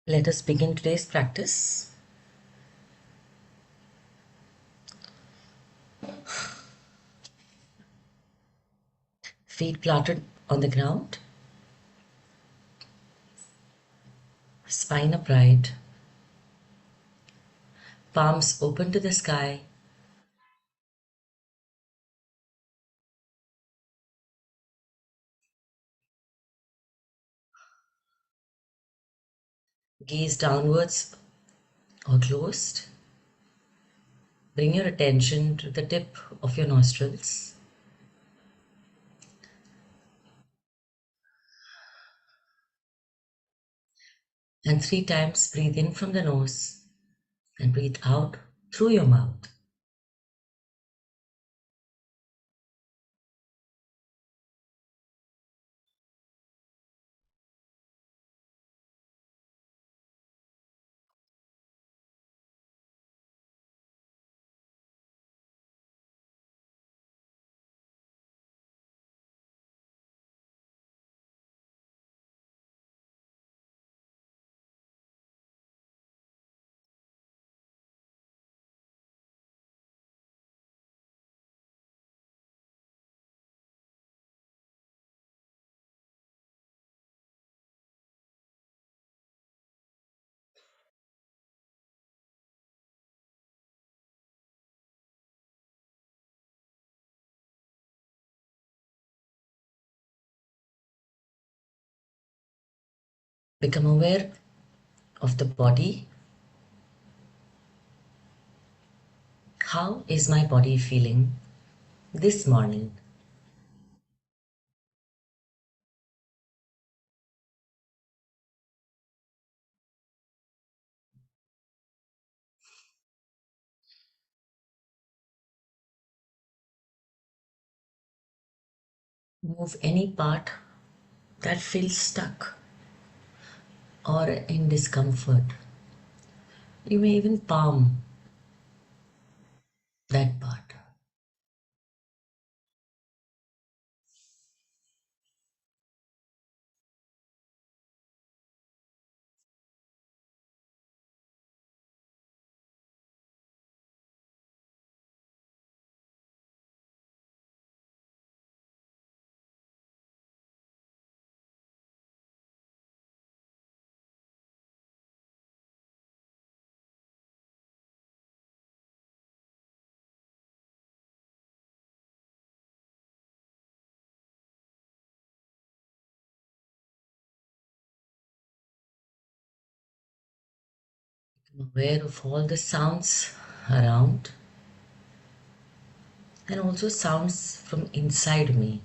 Let us begin today's practice. Feet planted on the ground, spine upright, palms open to the sky, gaze downwards or closed. Bring your attention to the tip of your nostrils and 3 times breathe in from the nose and breathe out through your mouth. Become aware of the body. How is my body feeling this morning? Move any part that feels stuck or in discomfort. You may even palm that part. I'm aware of all the sounds around and also sounds from inside me.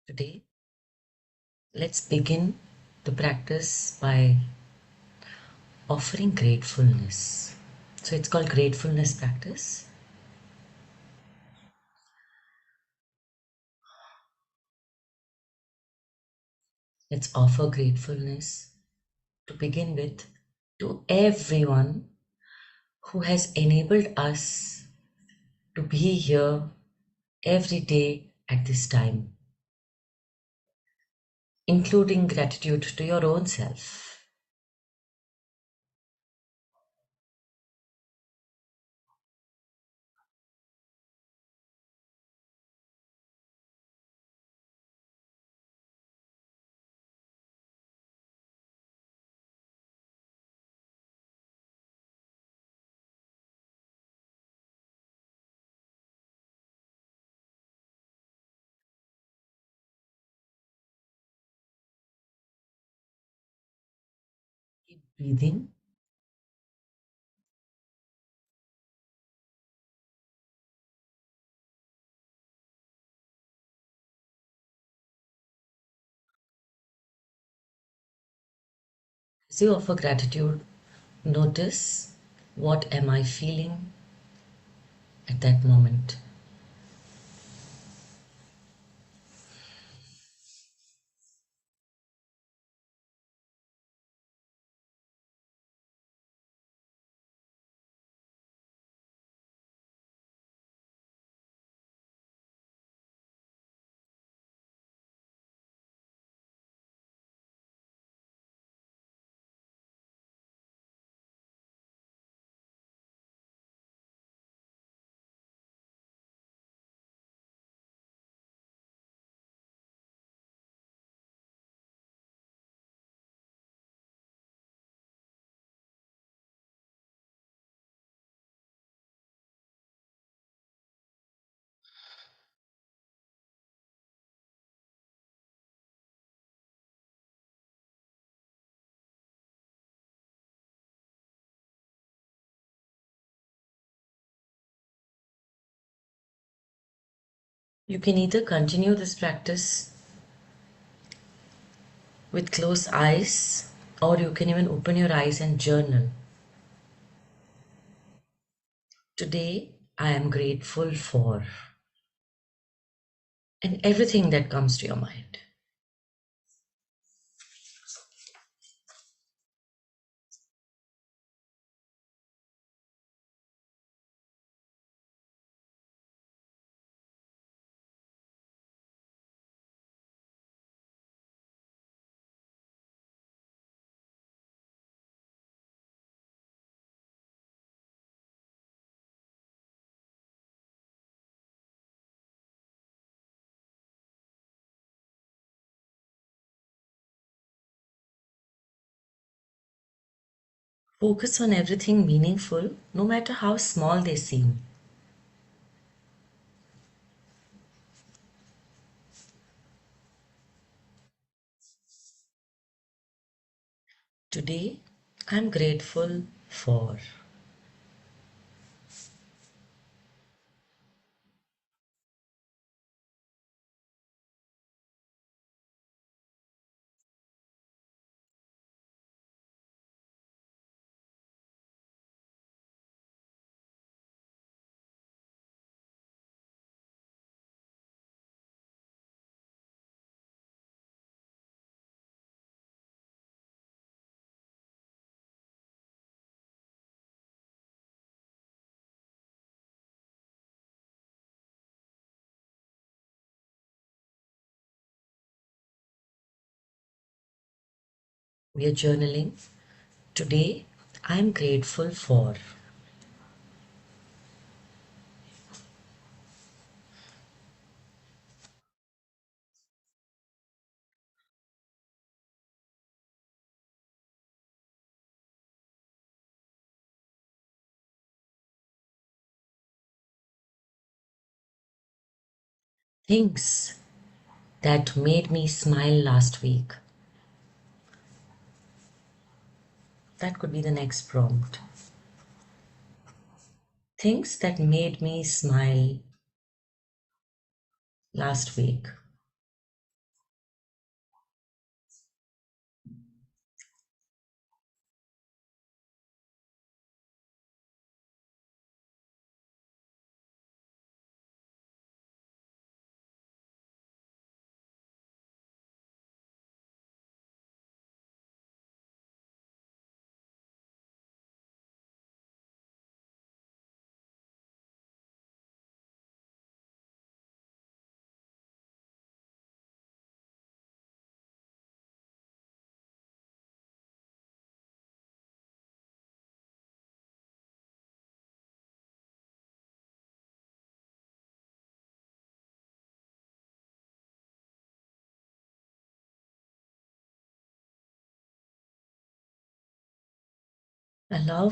Today, let's begin the practice by offering gratefulness. So it's called gratefulness practice. Let's offer gratefulness to begin with to everyone who has enabled us to be here every day at this time, including gratitude to your own self. Breathing. As you offer gratitude, notice what am I feeling at that moment. You can either continue this practice with closed eyes, or you can even open your eyes and journal. Today, I am grateful for, and everything that comes to your mind. Focus on everything meaningful, no matter how small they seem. Today, I'm grateful for. We are journaling. Today, I'm grateful for. Things that made me smile last week. That could be the next prompt. Things that made me smile last week. Allow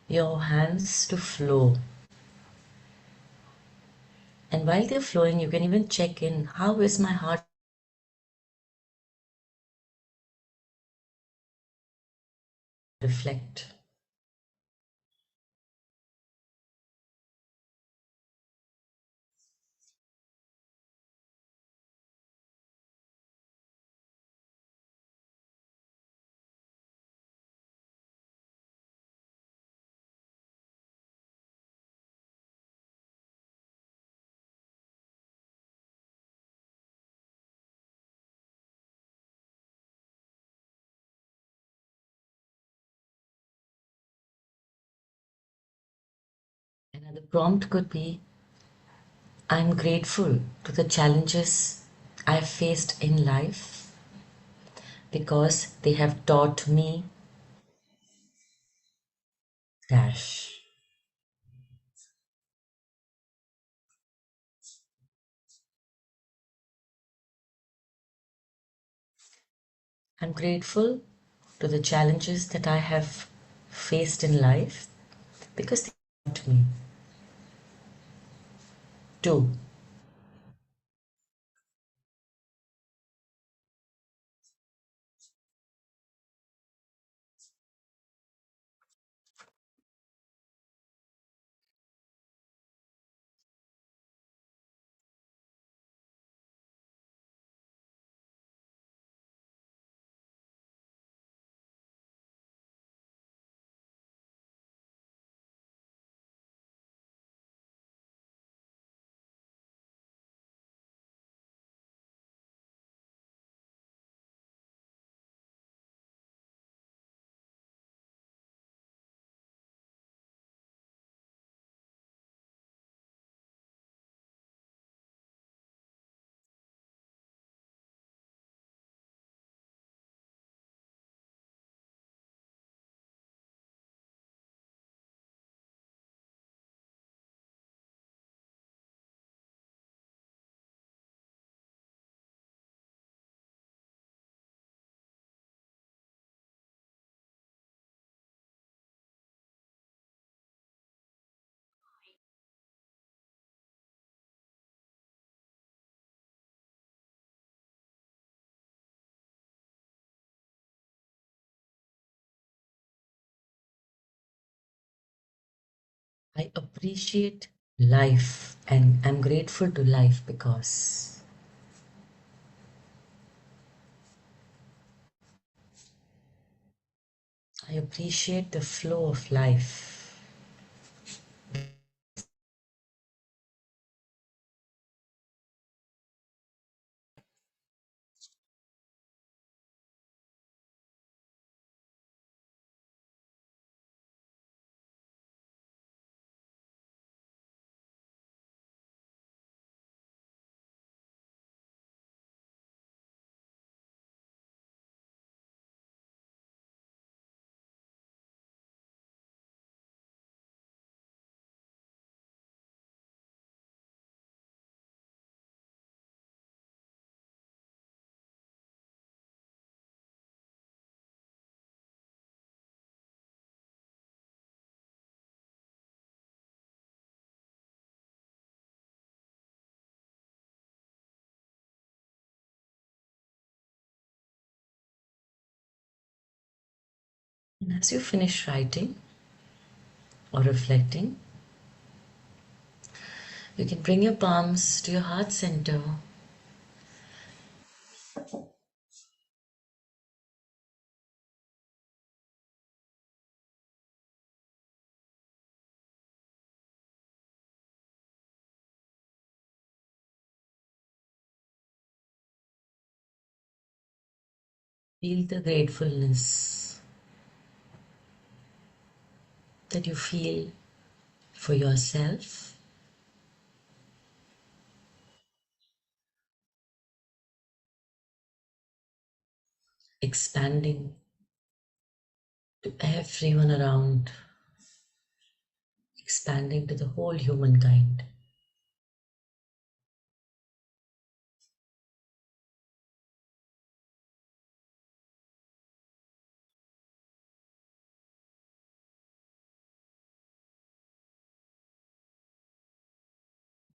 your hands to flow. And while they're flowing, you can even check in, how is my heart reflect. Another prompt could be, I'm grateful to the challenges I've faced in life because they have taught me dash. I'm grateful to the challenges that I have faced in life because they taught me. Two, I appreciate life and I'm grateful to life because I appreciate the flow of life. And as you finish writing or reflecting, you can bring your palms to your heart center. Feel the gratefulness that you feel for yourself, expanding to everyone around, expanding to the whole humankind.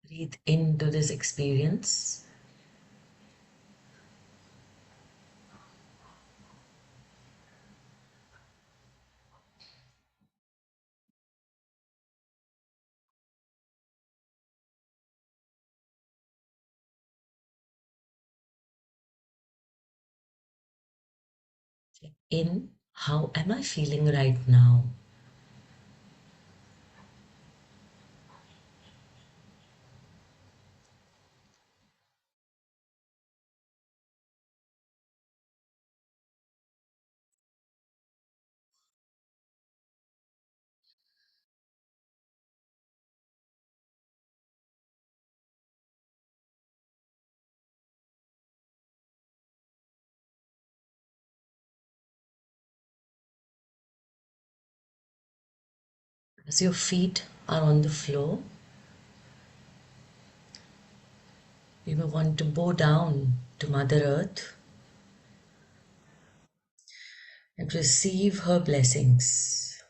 Breathe into this experience In how am I feeling right now? As your feet are on the floor, you may want to bow down to Mother Earth and receive her blessings,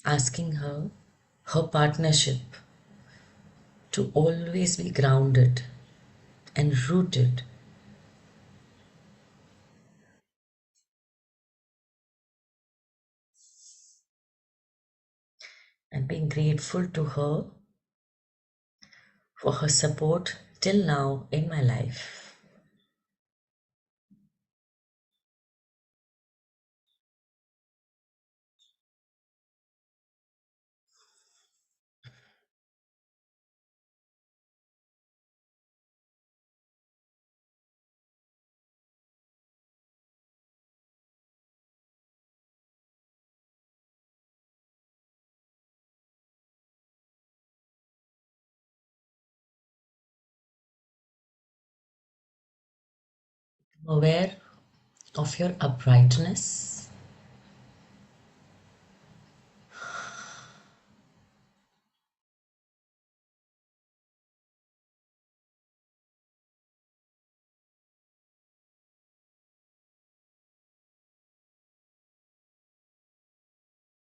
asking her partnership to always be grounded and rooted, and being grateful to her for her support till now in my life. Aware of your uprightness,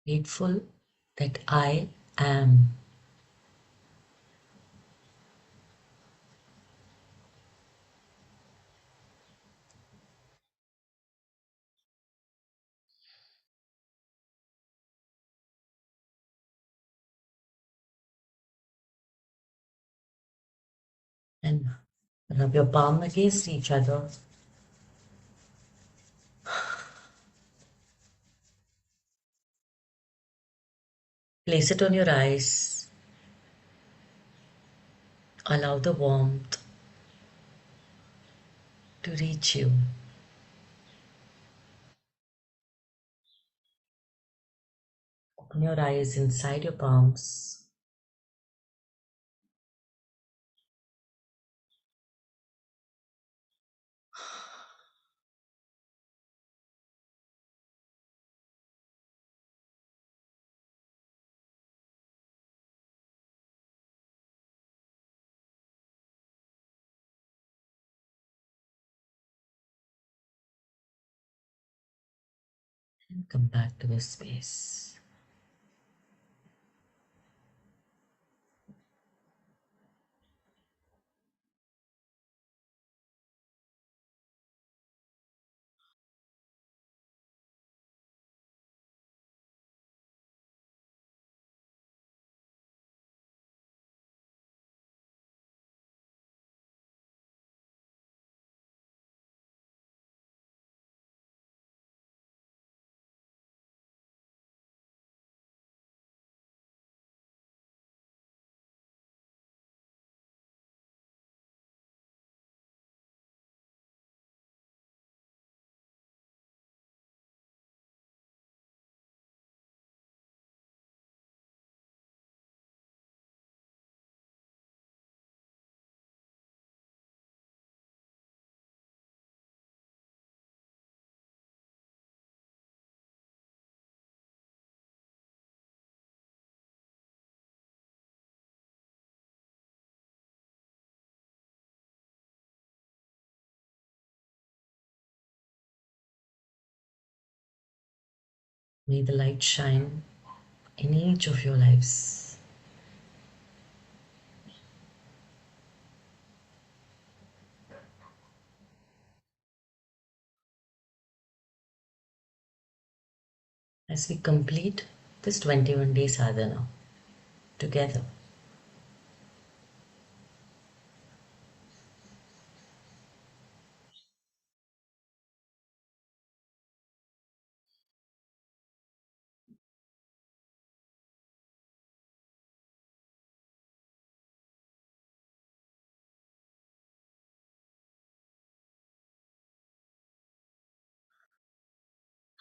grateful that I am. And rub your palm against each other. Place it on your eyes. Allow the warmth to reach you. Open your eyes inside your palms. And come back to this space. May the light shine in each of your lives. As we complete this 21 day sadhana together,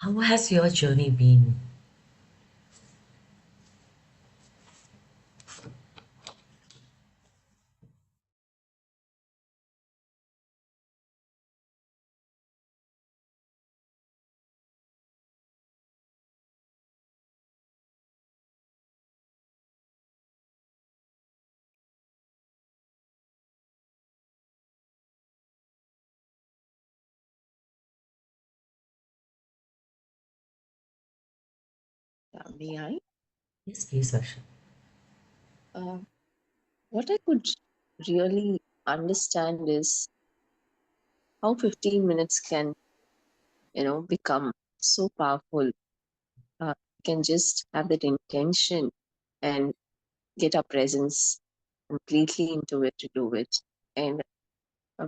How has your journey been? May I? Yes, please, Varsha. Uh, what I could really understand is how 15 minutes can, become so powerful. We can just have that intention and get our presence completely into it to do it. And uh,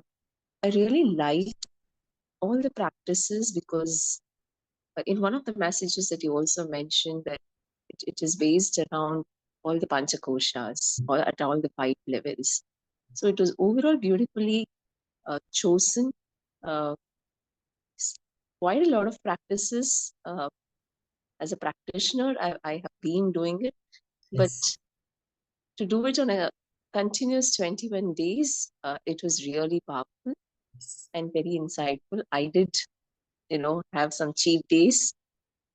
I really liked all the practices because in one of the messages that you also mentioned that it is based around all the panchakoshas or at all the 5 levels. So it was overall beautifully chosen uh, s- quite a lot of practices. As a practitioner, I have been doing it, but Yes. to do it on a continuous 21 days, it was really powerful Yes. and very insightful. I did, have some cheat days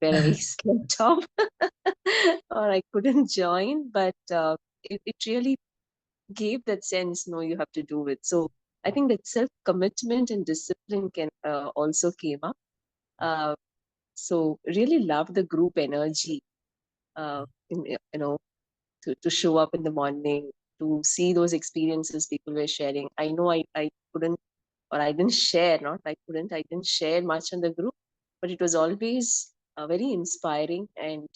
where I slept off or I couldn't join, but it really gave that sense, no, you have to do it. So I think that self commitment and discipline can also came up. Uh, so really love the group energy, to show up in the morning, to see those experiences people were sharing. I know I couldn't, or I didn't share, not I couldn't, I didn't share much on the group, but it was always very inspiring and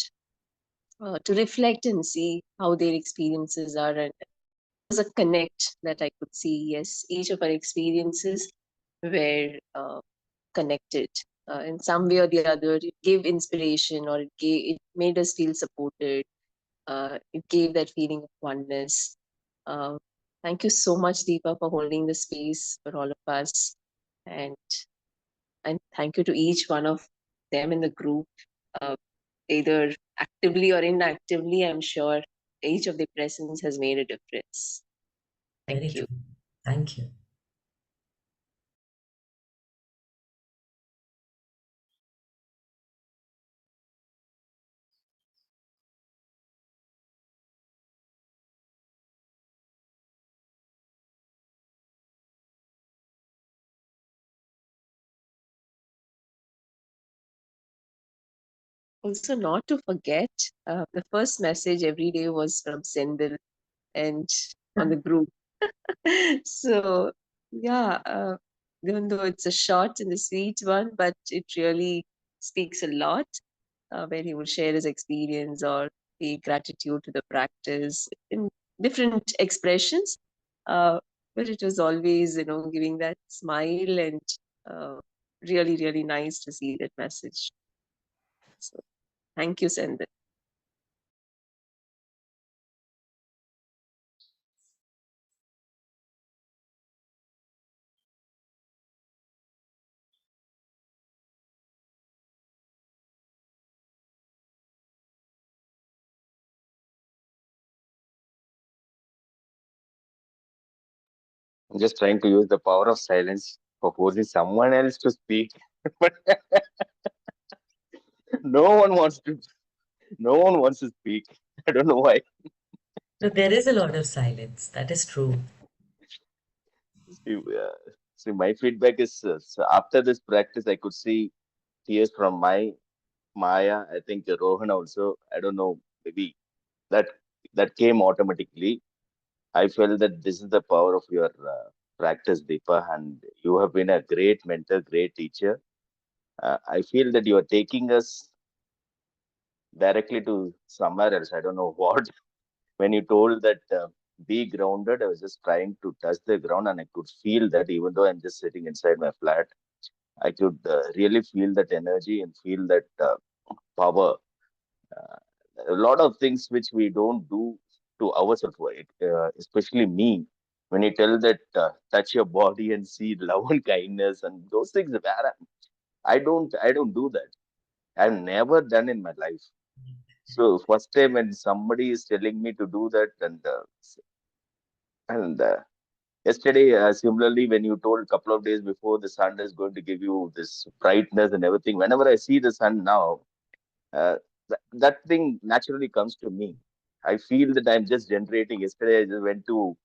to reflect and see how their experiences are. And there was a connect that I could see. Yes, each of our experiences were connected in some way or the other. It gave inspiration, or it made us feel supported. It gave that feeling of oneness. Uh, Thank you so much, Deepa, for holding the space for all of us, and thank you to each one of them in the group, uh, either actively or inactively. I'm sure each of the presence has made a difference. Thank Very you. true. Thank you. Also, not to forget, the first message every day was from Sendil and on the group. So, yeah, even though it's a short and a sweet one, but it really speaks a lot, where he would share his experience or the gratitude to the practice in different expressions. Uh, but it was always, giving that smile and uh, really, really nice to see that message. So, thank you, Sendil. I'm just trying to use the power of silence for forcing someone else to speak. But no one wants to. No one wants to speak. I don't know why. No, there is a lot of silence. That is true. See, my feedback is so after this practice, I could see tears from my Maya. I think Rohan also. I don't know. Maybe that that came automatically. I felt that this is the power of your practice, Deepa, and you have been a great mentor, great teacher. I feel that you are taking us directly to somewhere else. I don't know what. When you told that be grounded, I was just trying to touch the ground and I could feel that even though I'm just sitting inside my flat, I could really feel that energy and feel that power. Uh, a lot of things which we don't do to ourselves, right? Especially me. When you tell that touch your body and see love and kindness and those things, where I don't do that. I've never done in my life. So first time when somebody is telling me to do that, and yesterday, similarly, when you told a couple of days before the sun is going to give you this brightness and everything, whenever I see the sun now, that thing naturally comes to me. I feel that I'm just generating. Yesterday, I just went to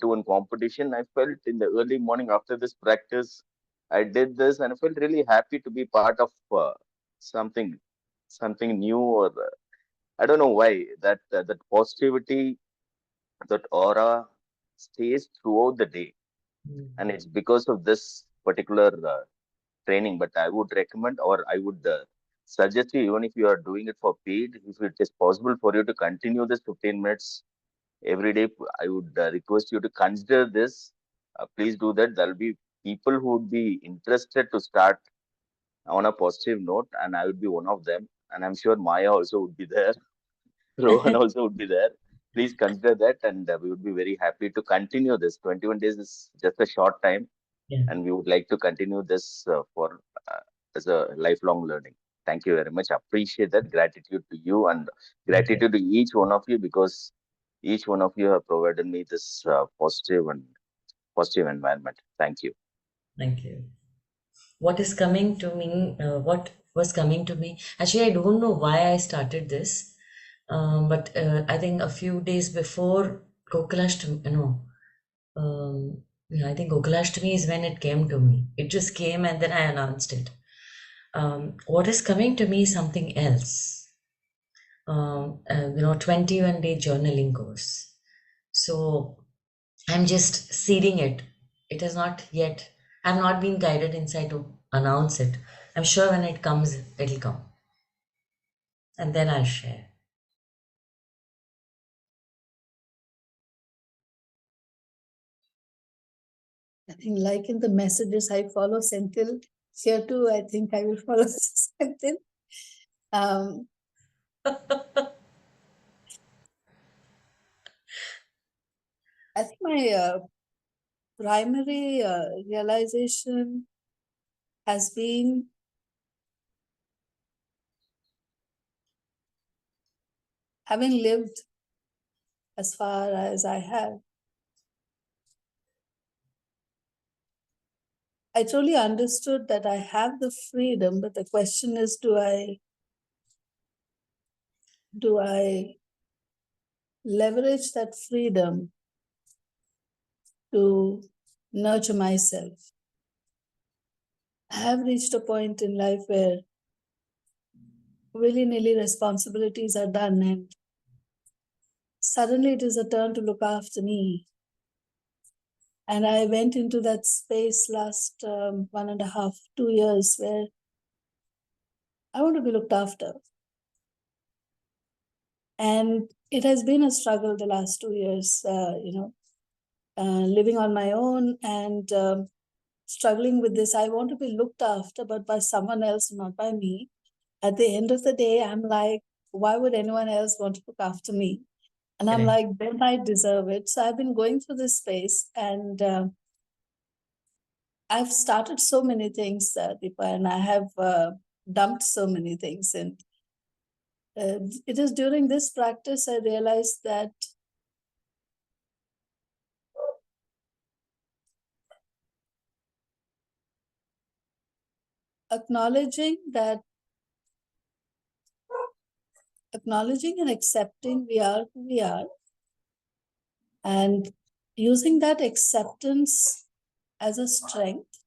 one competition. I felt in the early morning after this practice, I did this, and I felt really happy to be part of something, something new. Or I don't know why that positivity, that aura stays throughout the day, and it's because of this particular training. But I would recommend, or I would suggest you, even if you are doing it for paid, if it is possible for you to continue this 15 minutes every day, I would request you to consider this. Please do that. There'll be people who would be interested to start on a positive note, and I would be one of them. And I'm sure Maya also would be there. Rohan also would be there. Please consider that, and we would be very happy to continue this. 21 days is just a short time, Yeah. and we would like to continue this for as a lifelong learning. Thank you very much. Appreciate that. Gratitude to you, and Thank you. gratitude to each one of you, because each one of you have provided me this positive environment. Thank you. Thank you. What is coming to me, what was coming to me, actually, I don't know why I started this, but I think a few days before Gokulashtami, no, yeah, I think Gokulashtami is when it came to me. It just came and then I announced it. What is coming to me is something else. 21-day journaling course. So I'm just seeding it. It has not yet, I've not been guided inside to announce it. I'm sure when it comes, it'll come. And then I'll share. I think, like in the messages, I follow Senthil. Here too, I think I will follow Senthil. Um, I think my primary realization has been having lived as far as I have. I truly understood that I have the freedom, but the question is, do I leverage that freedom to nurture myself? I have reached a point in life where willy-nilly responsibilities are done, and suddenly it is a turn to look after me. And I went into that space last 1.5, 2 years where I want to be looked after. And it has been a struggle the last 2 years, living on my own and struggling with this. I want to be looked after, but by someone else, not by me. At the end of the day, I'm like, why would anyone else want to look after me? And I'm Correct. like, then I deserve it. So I've been going through this space, and I've started so many things, Deepa, and I have dumped so many things. And it is during this practice I realized that acknowledging and accepting we are who we are, and using that acceptance as a strength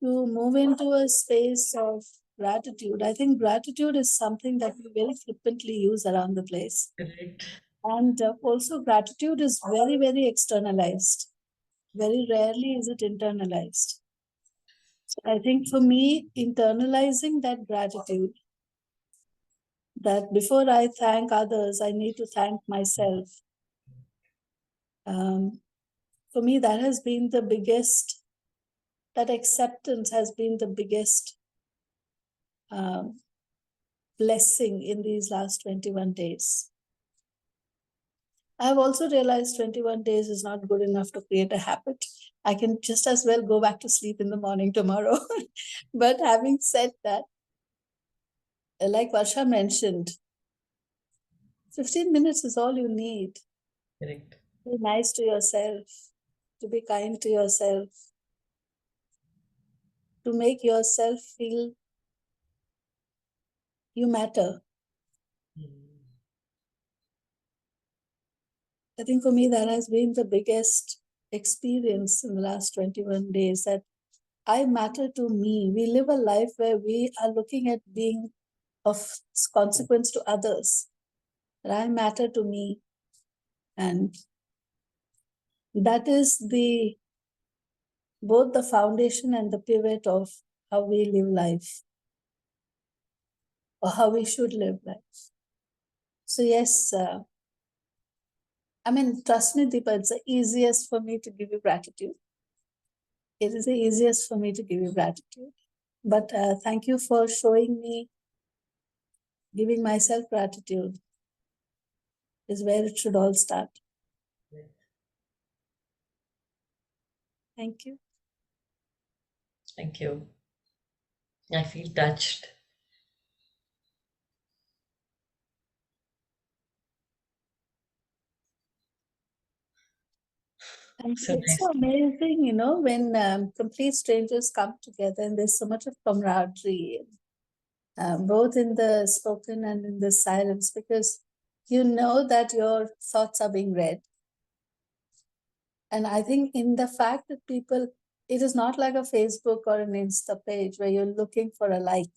to move into a space of gratitude. I think gratitude is something that we very flippantly use around the place. Correct. And also, gratitude is very, very externalized. Very rarely is it internalized. So I think for me, internalizing that gratitude, that before I thank others, I need to thank myself. For me, that has been the biggest, that acceptance has been the biggest blessing in these last 21 days. I've also realized 21 days is not good enough to create a habit. I can just as well go back to sleep in the morning tomorrow. But having said that, like Varsha mentioned, 15 minutes is all you need. Correct. Be nice to yourself, to be kind to yourself, to make yourself feel you matter. I think for me, that has been the biggest experience in the last 21 days, that I matter to me. We live a life where we are looking at being of consequence to others. That I matter to me. And that is the both the foundation and the pivot of how we live life, or how we should live life. So yes, I mean, trust me, Deepa, it's the easiest for me to give you gratitude. It is the easiest for me to give you gratitude. But thank you for showing me, giving myself gratitude is where it should all start. Thank you. Thank you. I feel touched. And So it's nice. so amazing, when complete strangers come together and there's so much of camaraderie, both in the spoken and in the silence, because you know that your thoughts are being read. And I think in the fact that people, it is not like a Facebook or an Insta page where you're looking for a like.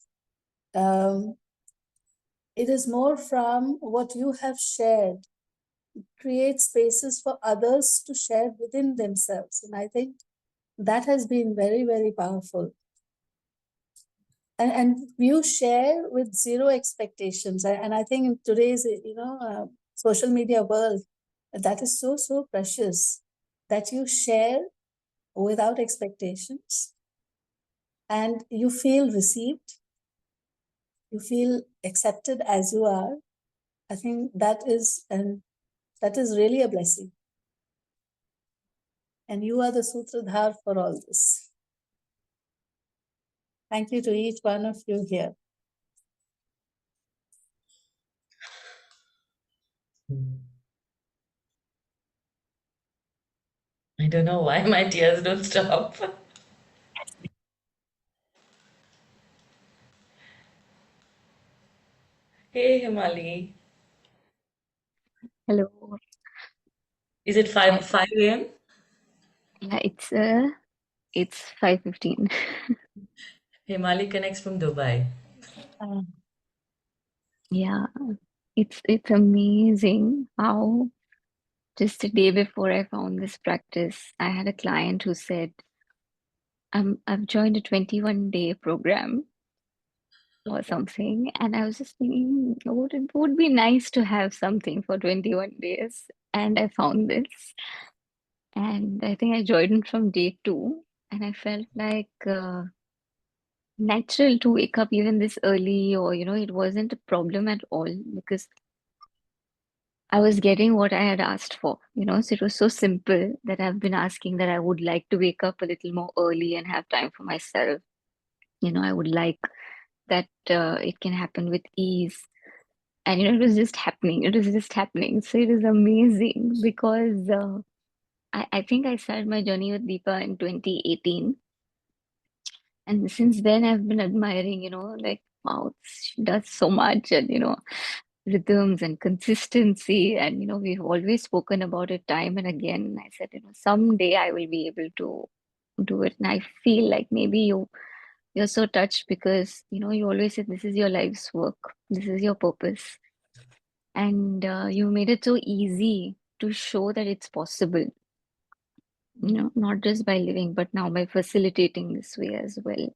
It is more from what you have shared, create spaces for others to share within themselves. And I think that has been very, very powerful. And you share with zero expectations. And I think in today's, social media world, that is so, so precious, that you share without expectations and you feel received, you feel accepted as you are. I think that is really a blessing. And you are the Sutradhar for all this. Thank you to each one of you here. I don't know why my tears don't stop. Hey, Himali. Hello. Is it Hi. 5 a.m.? Yeah, it's 5:15. Himali connects from Dubai. Yeah, it's amazing how just a day before I found this practice, I had a client who said, I've joined a 21-day program or something, and I was just thinking, it would be nice to have something for 21 days, and I found this, and I think I joined from day 2, and I felt like natural to wake up even this early, or it wasn't a problem at all because I was getting what I had asked for, so it was so simple that I've been asking that I would like to wake up a little more early and have time for myself. I would like that it can happen with ease. And it was just happening. It was just happening. So it is amazing because I think I started my journey with Deepa in 2018. And since then, I've been admiring, like, wow, she does so much, and, rhythms and consistency. And, we've always spoken about it time and again. I said, someday I will be able to do it. And I feel like maybe you're so touched because, you always said this is your life's work, this is your purpose. And you made it so easy to show that it's possible, not just by living, but now by facilitating this way as well.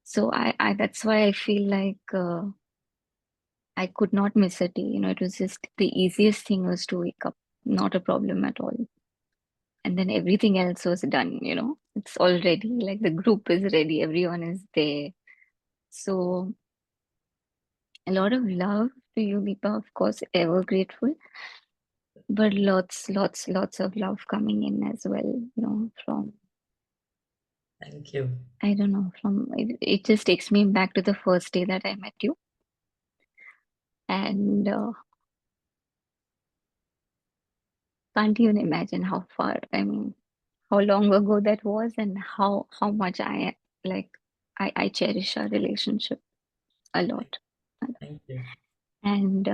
So I that's why I feel like I could not miss a day. It was just the easiest thing was to wake up, not a problem at all. And then everything else was done, It's all ready. Like the group is ready, everyone is there. So a lot of love to you, Deepa, of course, ever grateful. but lots of love coming in as well, from, Thank you. I don't know, from it just takes me back to the first day that I met you. And can't even imagine how far, I mean, how long ago that was, and how much like I cherish our relationship a lot. Thank you. And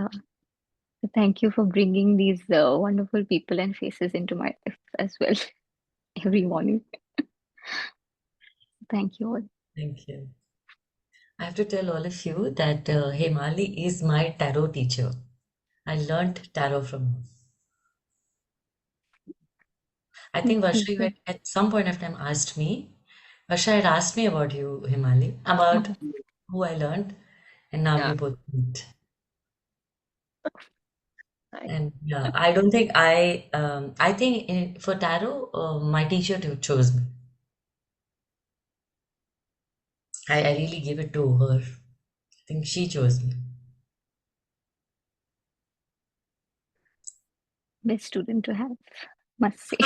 thank you for bringing these wonderful people and faces into my life as well every morning. Thank you all. Thank you. I have to tell all of you that Hemali is my tarot teacher. I learned tarot from her. I think Varsha, you had at some point of time asked me, Varsha had asked me about you, Himali, about Oh, who I learned, and now we Yeah. both meet. I, And I don't think I think for tarot, my teacher chose me. I really give it to her. I think she chose me. best student to have, must say.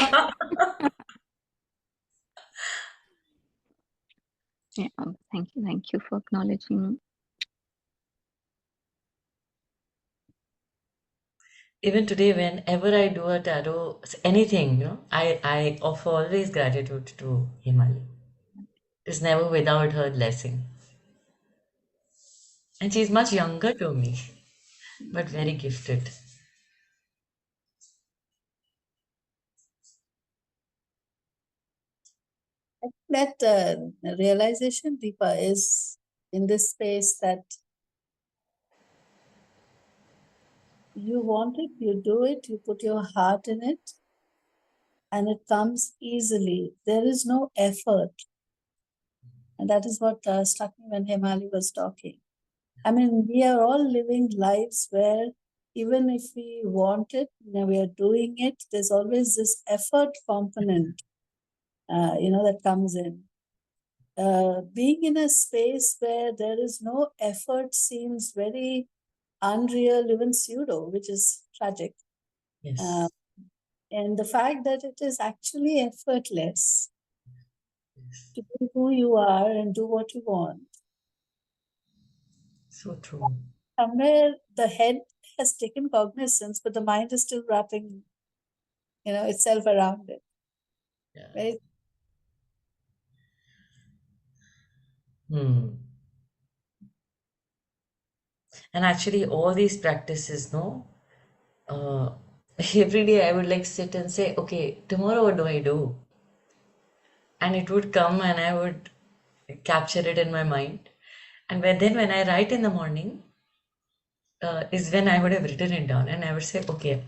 Yeah, thank you for acknowledging. Even today, whenever I do a tarot, anything, I offer always gratitude to Himali. It's never without her blessing. And she's much younger to me, but very gifted. That realization, Deepa, is in this space that you want it, you do it, you put your heart in it, and it comes easily. There is no effort. And that is what struck me when Hemali was talking. I mean, we are all living lives where even if we want it, we are doing it, there's always this effort component, that comes in. Being in a space where there is no effort seems very unreal, even pseudo, which is tragic. Yes. Uh, and the fact that it is actually effortless Yes. to be who you are and do what you want. So true. Somewhere the head has taken cognizance, but the mind is still wrapping, itself around it. Yeah. Right? Hmm. And actually, all these practices, no, uh, every day I would like sit and say, okay, tomorrow what do I do? And it would come and I would capture it in my mind. And when I write in the morning, is when I would have written it down and I would say, okay,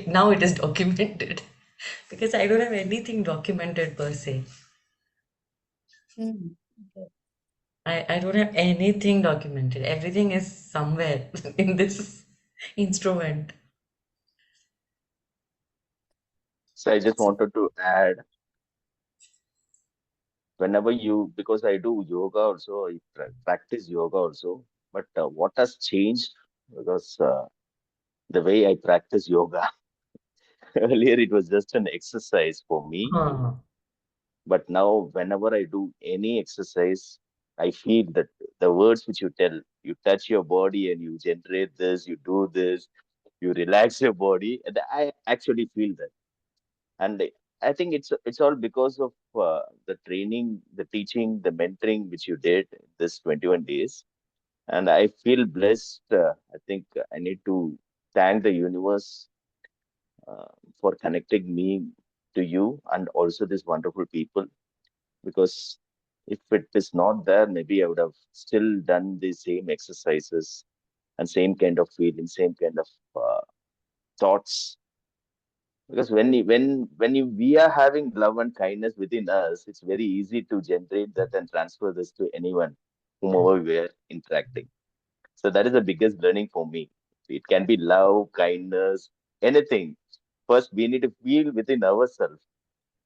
now it is documented because I don't have anything documented per se. Mm. Okay. I don't have anything documented. Everything is somewhere in this instrument. So I just wanted to add, whenever you, because I do yoga also, I practice yoga also, but what has changed? Because the way I practice yoga, earlier it was just an exercise for me, Huh. but now whenever I do any exercise, I feel that the words which you tell, you touch your body and you generate this, you do this, you relax your body, and I actually feel that. And I think it's all because of the training, the teaching, the mentoring which you did this 21 days, and I feel blessed. I think I need to thank the universe uh, for connecting me to you and also these wonderful people, because if it is not there, maybe I would have still done the same exercises and same kind of feeling, same kind of thoughts. Because we are having love and kindness within us, it's very easy to generate that and transfer this to anyone, Yeah. whomever we are interacting. So that is the biggest learning for me. It can be love, kindness, anything. First, we need to feel within ourselves,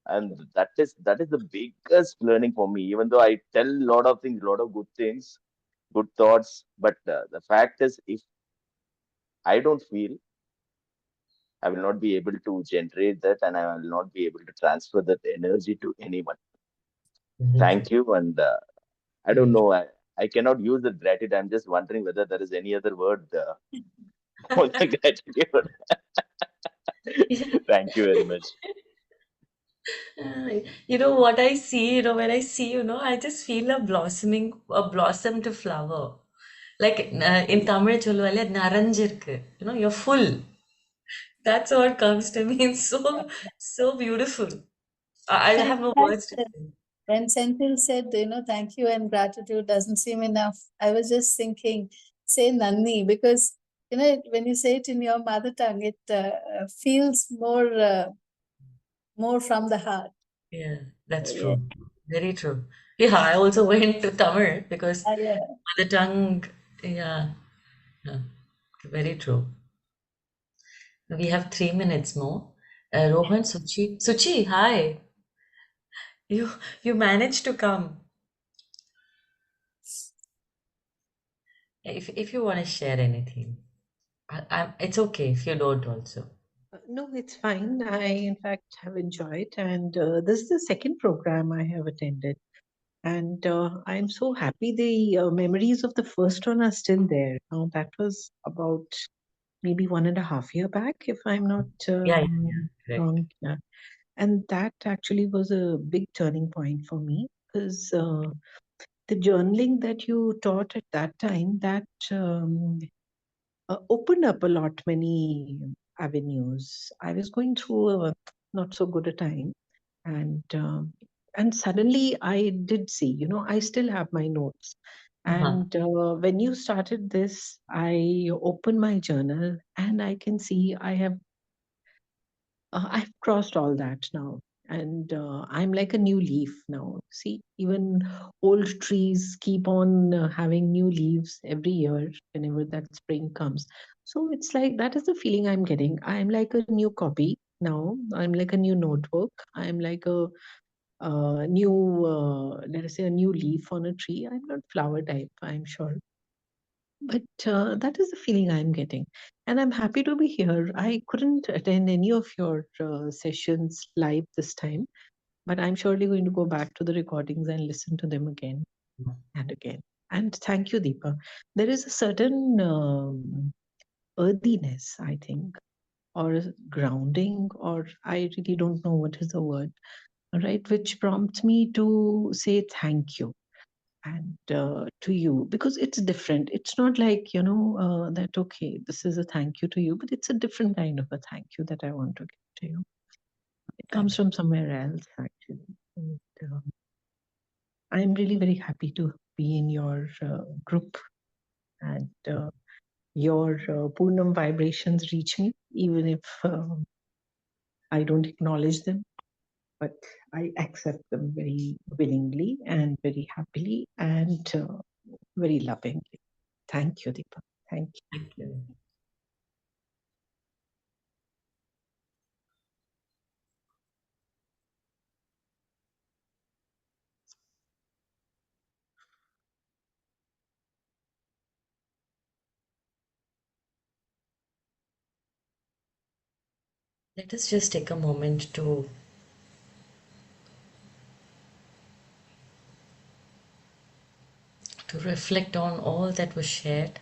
and that is the biggest learning for me. Even though I tell a lot of things, a lot of good things, good thoughts, but the fact is, if I don't feel, I will not be able to generate that, and I will not be able to transfer that energy to anyone. Very true. Thank you. And I don't Very know. I cannot use the gratitude. I'm just wondering whether there is any other word for the gratitude. true. Thank you very much. You know what I see, when I see, I just feel a blossom to flower. Like in Tamil சொல்லுவாங்க நனைஞ்சிருக்கு. You're full. That's what comes to me. It's so beautiful. I So in have no words to fact, say. when Senthil said, thank you and gratitude doesn't seem enough, I was just thinking, say Nani, because, when you say it in your mother tongue, it feels more from the heart. Yeah, that's Yeah. true. Very true. Yeah, I also went to Tamil because Yeah. mother tongue, yeah, yeah, very true. We have 3 minutes more. Rohan, Suchi, hi. You you managed to come. If you want to share anything, it's okay if you don't also. No, it's fine. I, in fact, have enjoyed, and this is the second program I have attended, and I'm so happy the memories of the first one are still there. Now, that was about maybe 1.5 year back, if I'm not Yeah, yeah, yeah, correct. wrong. Yeah. And that actually was a big turning point for me because the journaling that you taught at that time, that opened up a lot many avenues. I was going through a not so good a time, and suddenly I did see. I still have my notes, Uh-huh. and when you started this, I opened my journal, and I can see I've crossed all that now. And I'm like a new leaf now. See, even old trees keep on having new leaves every year whenever that spring comes. So it's like that is the feeling I'm getting. I'm like a new copy now. I'm like a new notebook. I'm like a new, let us say, a new leaf on a tree. I'm not flower type, I'm sure. But that is the feeling I'm getting. And I'm happy to be here. I couldn't attend any of your sessions live this time, but I'm surely going to go back to the recordings and listen to them again and again. And thank you, Deepa. There is a certain earthiness, I think, or grounding, or I really don't know what is the word, right, which prompts me to say thank you and to you because it's different. It's not like that okay, this is a thank you to you, but it's a different kind of a thank you that I want to give to you. It comes from somewhere else actually. And, I'm really very happy to be in your group, and your Poonam vibrations reach me even if I don't acknowledge them, but I accept them very willingly and very happily and very lovingly. Thank you, Deepa. Thank you. Thank you. Let us just take a moment to reflect on all that was shared.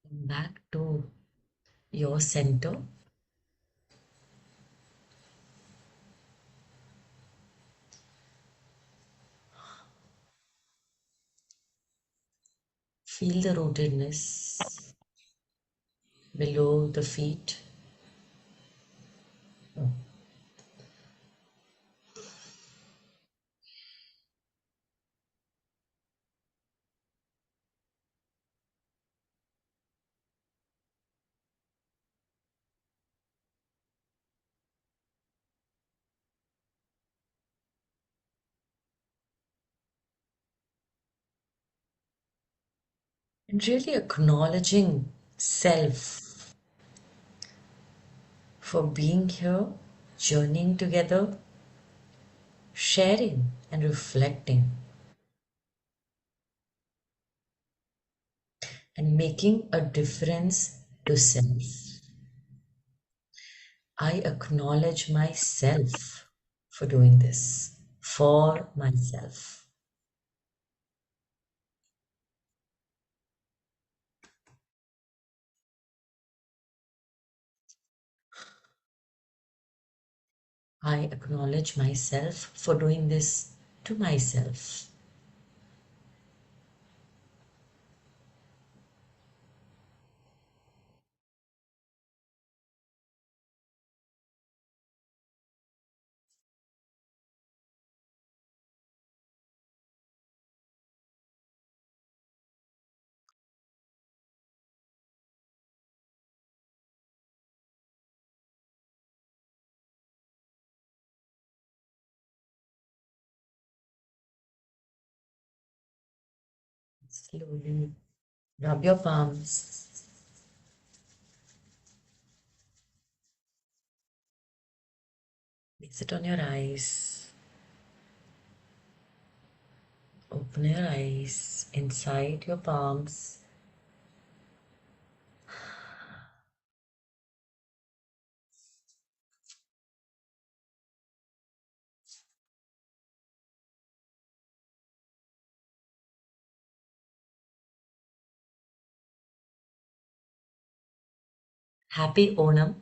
Come back to your center. Feel the rootedness below the feet. and really acknowledging self for being here, journeying together, sharing and reflecting, and making a difference to self. I acknowledge myself for doing this, for myself. I acknowledge myself for doing this to myself. Slowly rub your palms, place it on your eyes, open your eyes inside your palms. Happy Onam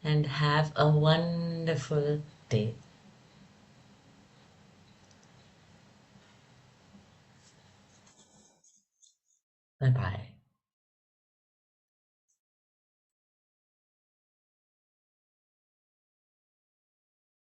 and have a wonderful day. Bye bye.